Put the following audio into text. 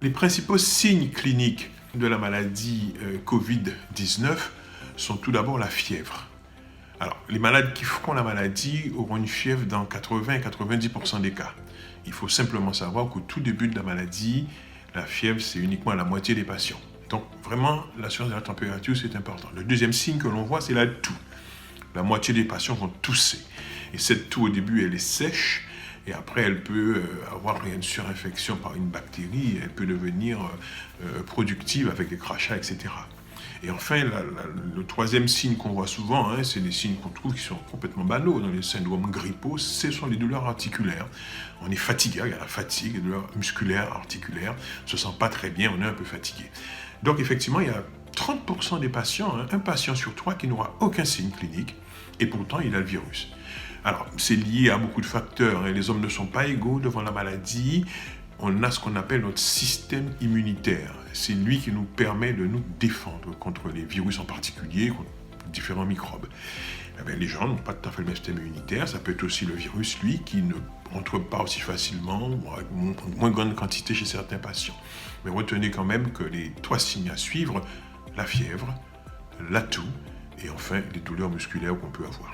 Les principaux signes cliniques de la maladie Covid-19 sont tout d'abord la fièvre. Alors, les malades qui feront la maladie auront une fièvre dans 80-90% des cas. Il faut simplement savoir qu'au tout début de la maladie, la fièvre, c'est uniquement la moitié des patients. Donc, vraiment, l'assurance de la température, c'est important. Le deuxième signe que l'on voit, c'est la toux. La moitié des patients vont tousser. Et cette toux, au début, elle est sèche. Et après, elle peut avoir une surinfection par une bactérie. Elle peut devenir productive avec des crachats, etc. Et enfin, le troisième signe qu'on voit souvent, c'est des signes qu'on trouve qui sont complètement banaux dans les syndromes grippaux, ce sont les douleurs articulaires. On est fatigué, il y a la fatigue, les douleurs musculaires, articulaires, on ne se sent pas très bien, on est un peu fatigué. Donc effectivement, il y a 30% des patients, un patient sur 3 qui n'aura aucun signe clinique, et pourtant il a le virus. Alors, c'est lié à beaucoup de facteurs, les hommes ne sont pas égaux devant la maladie. On a ce qu'on appelle notre système immunitaire. C'est lui qui nous permet de nous défendre contre les virus en particulier, contre différents microbes. Les gens n'ont pas tout à fait le même système immunitaire. Ça peut être aussi le virus, lui, qui ne entre pas aussi facilement, ou avec moins grande quantité chez certains patients. Mais retenez quand même que les 3 signes à suivre, la fièvre, la toux, et enfin les douleurs musculaires qu'on peut avoir.